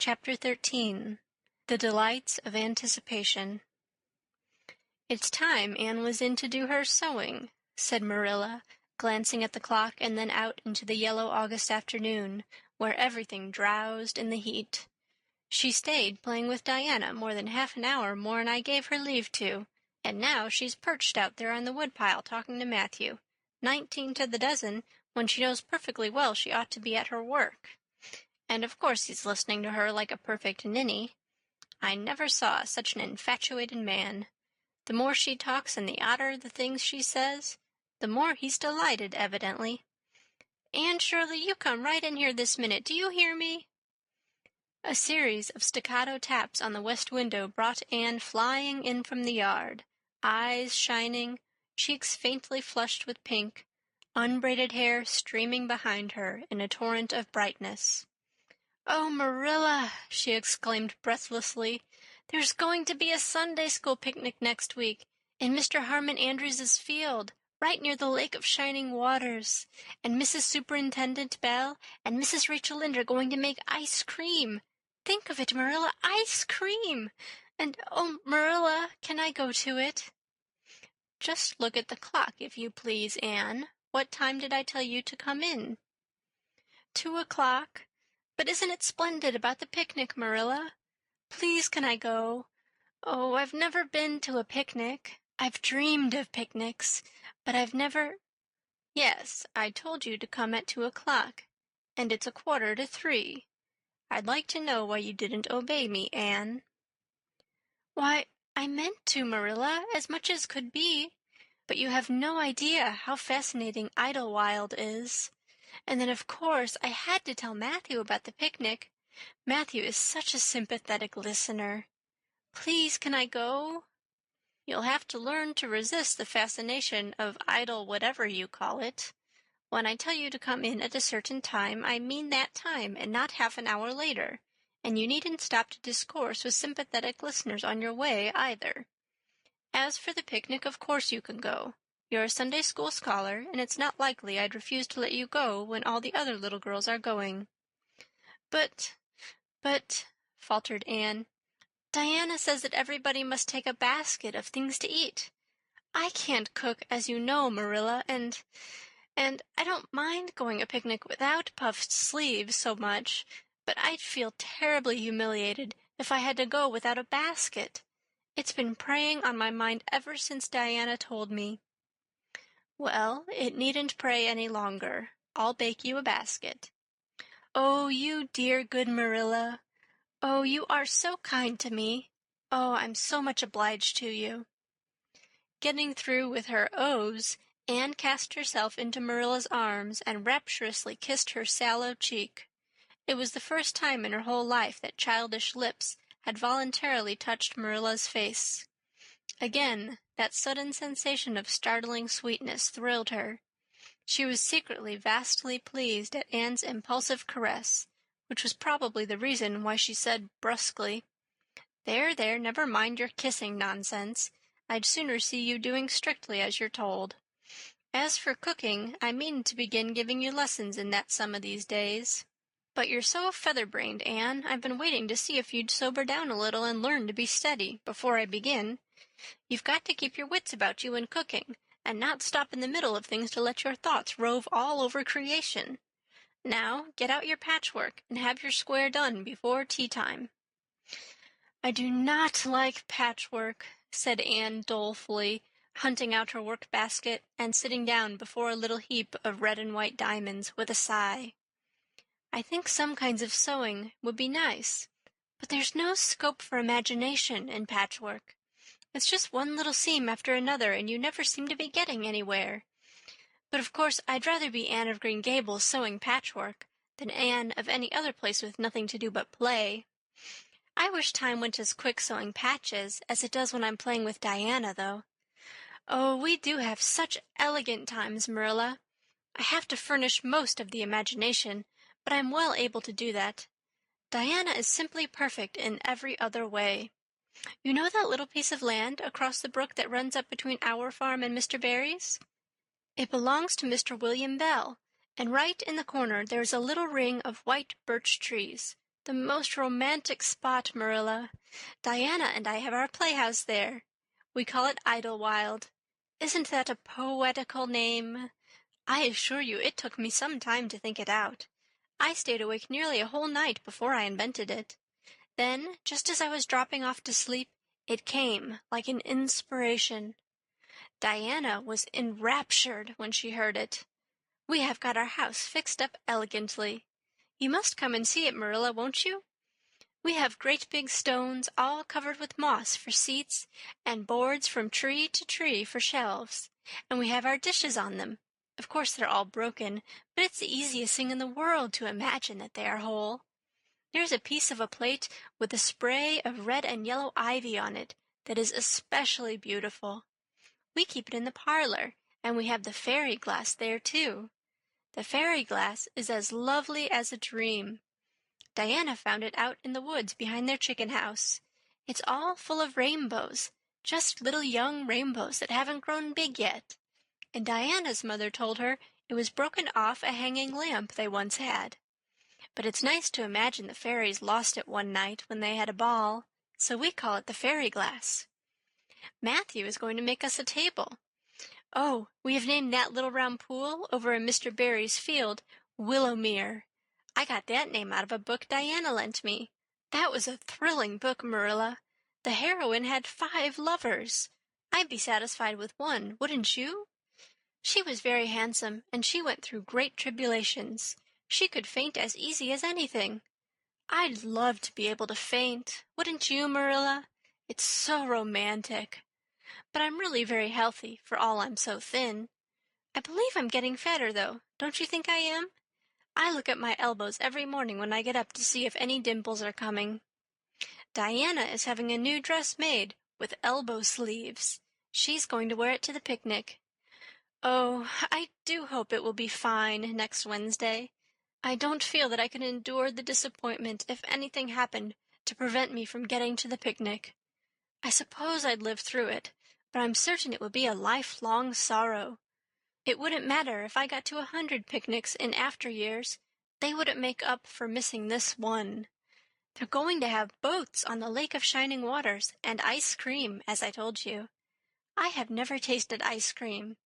Chapter 13. The Delights of Anticipation. "It's time Anne was in to do her sewing," said Marilla, glancing at the clock and then out into the yellow August afternoon, where everything drowsed in the heat. "She stayed playing with Diana more than half an hour more'n I gave her leave to, and now she's perched out there on the woodpile talking to Matthew, 19 to the dozen, when she knows perfectly well she ought to be at her work. And of course he's listening to her like a perfect ninny. I never saw such an infatuated man. The more she talks and the odder the things she says, the more he's delighted, evidently. Anne Shirley, you come right in here this minute. Do you hear me?" A series of staccato taps on the west window brought Anne flying in from the yard, eyes shining, cheeks faintly flushed with pink, unbraided hair streaming behind her in a torrent of brightness. "Oh, Marilla," she exclaimed breathlessly, "there's going to be a Sunday school picnic next week in Mr. Harmon Andrews's field, right near the Lake of Shining Waters, and Mrs. Superintendent Bell and Mrs. Rachel Lynde are going to make ice cream. Think of it, Marilla, ice cream! And, oh, Marilla, can I go to it?" "Just look at the clock, if you please, Anne. What time did I tell you to come in?" 2 o'clock. But isn't it splendid about the picnic, Marilla? Please can I go? Oh, I've never been to a picnic. I've dreamed of picnics, but I've never— "Yes, I told you to come at 2 o'clock, and it's 2:45. I'd like to know why you didn't obey me, Anne." "Why, I meant to, Marilla, as much as could be, but you have no idea how fascinating Idlewild is. And then, of course, I had to tell Matthew about the picnic. Matthew is such a sympathetic listener. Please, can I go?" "You'll have to learn to resist the fascination of idle whatever you call it. When I tell you to come in at a certain time, I mean that time and not half an hour later, and you needn't stop to discourse with sympathetic listeners on your way, either. As for the picnic, of course you can go. You're a Sunday school scholar, and it's not likely I'd refuse to let you go when all the other little girls are going." But, faltered Anne, "Diana says that everybody must take a basket of things to eat. I can't cook, as you know, Marilla, and I don't mind going a picnic without puffed sleeves so much, but I'd feel terribly humiliated if I had to go without a basket. It's been preying on my mind ever since Diana told me." "Well, it needn't prey any longer. I'll bake you a basket." "Oh, you dear good Marilla. Oh, you are so kind to me. Oh, I'm so much obliged to you." Getting through with her ohs, Anne cast herself into Marilla's arms and rapturously kissed her sallow cheek. It was the first time in her whole life that childish lips had voluntarily touched Marilla's face. Again, that sudden sensation of startling sweetness thrilled her. She was secretly vastly pleased at Anne's impulsive caress, which was probably the reason why she said brusquely, "There, never mind your kissing nonsense. I'd sooner see you doing strictly as you're told. As for cooking, I mean to begin giving you lessons in that some of these days. But you're so feather-brained, Anne, I've been waiting to see if you'd sober down a little and learn to be steady before I begin. You've got to keep your wits about you in cooking, and not stop in the middle of things to let your thoughts rove all over creation. Now, get out your patchwork and have your square done before tea-time." "I do not like patchwork," said Anne dolefully, hunting out her work-basket and sitting down before a little heap of red and white diamonds with a sigh. "I think some kinds of sewing would be nice, but there's no scope for imagination in patchwork. It's just one little seam after another, and you never seem to be getting anywhere. But of course I'd rather be Anne of Green Gables sewing patchwork than Anne of any other place with nothing to do but play. I wish time went as quick sewing patches as it does when I'm playing with Diana, though. Oh, we do have such elegant times, Marilla. I have to furnish most of the imagination, but I'm well able to do that. Diana is simply perfect in every other way. You know that little piece of land across the brook that runs up between our farm and Mr. Barry's? It belongs to Mr. William Bell, and right in the corner there is a little ring of white birch trees, The most romantic spot, Marilla. Diana and I have our playhouse there. We call it Idlewild. Isn't that a poetical name? I assure you it took me some time to think it out. I stayed awake nearly a whole night before I invented it. Then, just as I was dropping off to sleep, it came like an inspiration. Diana was enraptured when she heard it. We have got our house fixed up elegantly. You must come and see it, Marilla, won't you? We have great big stones all covered with moss for seats and boards from tree to tree for shelves, and we have our dishes on them. Of course they're all broken, but it's the easiest thing in the world to imagine that they are whole. There's a piece of a plate with a spray of red and yellow ivy on it that is especially beautiful. We keep it in the parlor, and we have the fairy glass there too. The fairy glass is as lovely as a dream. Diana found it out in the woods behind their chicken house. It's all full of rainbows, just little young rainbows that haven't grown big yet. And Diana's mother told her it was broken off a hanging lamp they once had. But it's nice to imagine the fairies lost it one night when they had a ball, so we call it the fairy glass. Matthew is going to make us a table. Oh, we have named that little round pool over in Mr. Barry's field Willowmere. I got that name out of a book Diana lent me. That was a thrilling book, Marilla. The heroine had 5 lovers. I'd be satisfied with one, wouldn't you? She was very handsome, and she went through great tribulations. She could faint as easy as anything. I'd love to be able to faint, wouldn't you, Marilla? It's so romantic. But I'm really very healthy, for all I'm so thin. I believe I'm getting fatter, though. Don't you think I am? I look at my elbows every morning when I get up to see if any dimples are coming. Diana is having a new dress made, with elbow sleeves. She's going to wear it to the picnic. Oh, I do hope it will be fine next Wednesday. I don't feel that I can endure the disappointment if anything happened to prevent me from getting to the picnic. I suppose I'd live through it, but I'm certain it would be a lifelong sorrow. It wouldn't matter if I got to 100 picnics in after years. They wouldn't make up for missing this one. They're going to have boats on the Lake of Shining Waters and ice cream, as I told you. I have never tasted ice cream.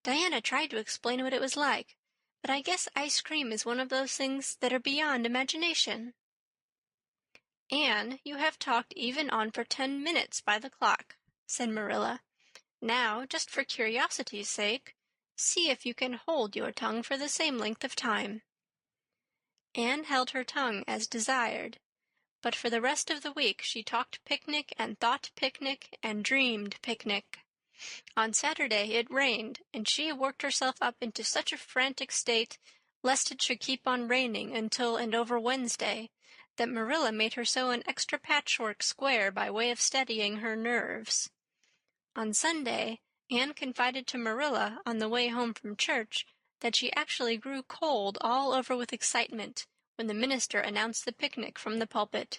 Diana tried to explain what it was like, but I guess ice cream is one of those things that are beyond imagination. Anne, you have talked even on for 10 minutes by the clock, said Marilla. Now, just for curiosity's sake, see if you can hold your tongue for the same length of time. Anne held her tongue as desired, but for the rest of the week she talked picnic and thought picnic and dreamed picnic. On Saturday it rained, and she worked herself up into such a frantic state, lest it should keep on raining until and over Wednesday, that Marilla made her sew an extra patchwork square by way of steadying her nerves. On Sunday, Anne confided to Marilla on the way home from church that she actually grew cold all over with excitement when the minister announced the picnic from the pulpit.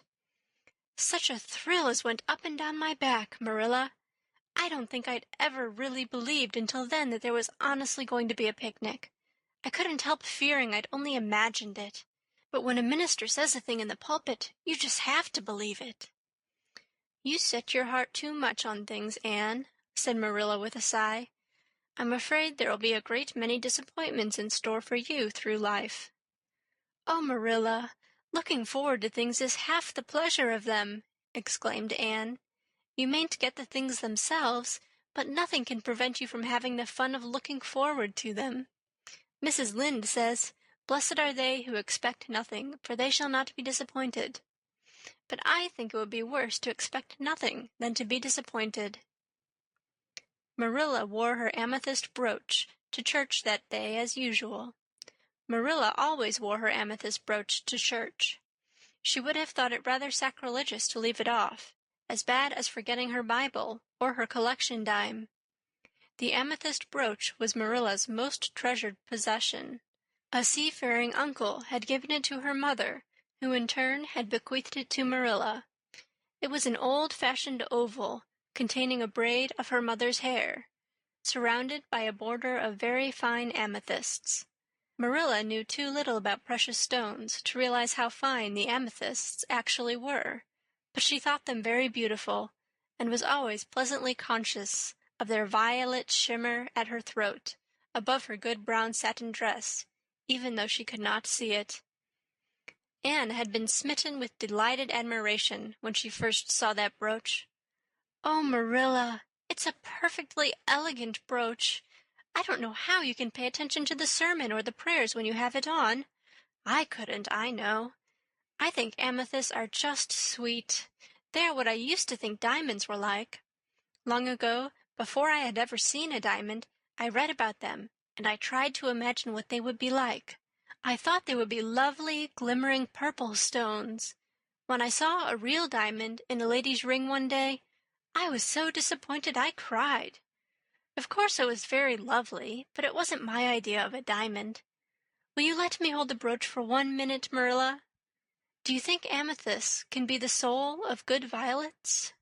Such a thrill as went up and down my back, Marilla. I don't think I'd ever really believed until then that there was honestly going to be a picnic. I couldn't help fearing I'd only imagined it. But when a minister says a thing in the pulpit, you just have to believe it. You set your heart too much on things, Anne, said Marilla with a sigh. I'm afraid there'll be a great many disappointments in store for you through life. Oh, Marilla, looking forward to things is half the pleasure of them, exclaimed Anne. You mayn't get the things themselves, but nothing can prevent you from having the fun of looking forward to them. Mrs. Lynde says, "Blessed are they who expect nothing, for they shall not be disappointed." But I think it would be worse to expect nothing than to be disappointed. Marilla wore her amethyst brooch to church that day as usual. Marilla always wore her amethyst brooch to church. She would have thought it rather sacrilegious to leave it off, as bad as forgetting her Bible or her collection dime. The amethyst brooch was Marilla's most treasured possession. A seafaring uncle had given it to her mother, who in turn had bequeathed it to Marilla. It was an old-fashioned oval, containing a braid of her mother's hair, surrounded by a border of very fine amethysts. Marilla knew too little about precious stones to realize how fine the amethysts actually were, but she thought them very beautiful, and was always pleasantly conscious of their violet shimmer at her throat, above her good brown satin dress, even though she could not see it. Anne had been smitten with delighted admiration when she first saw that brooch. "Oh, Marilla, it's a perfectly elegant brooch. I don't know how you can pay attention to the sermon or the prayers when you have it on. I couldn't, I know. I think amethysts are just sweet. They are what I used to think diamonds were like. Long ago, before I had ever seen a diamond, I read about them, and I tried to imagine what they would be like. I thought they would be lovely, glimmering purple stones. When I saw a real diamond in a lady's ring one day, I was so disappointed I cried. Of course it was very lovely, but it wasn't my idea of a diamond. Will you let me hold the brooch for 1 minute, Marilla? Do you think amethysts can be the soul of good violets?"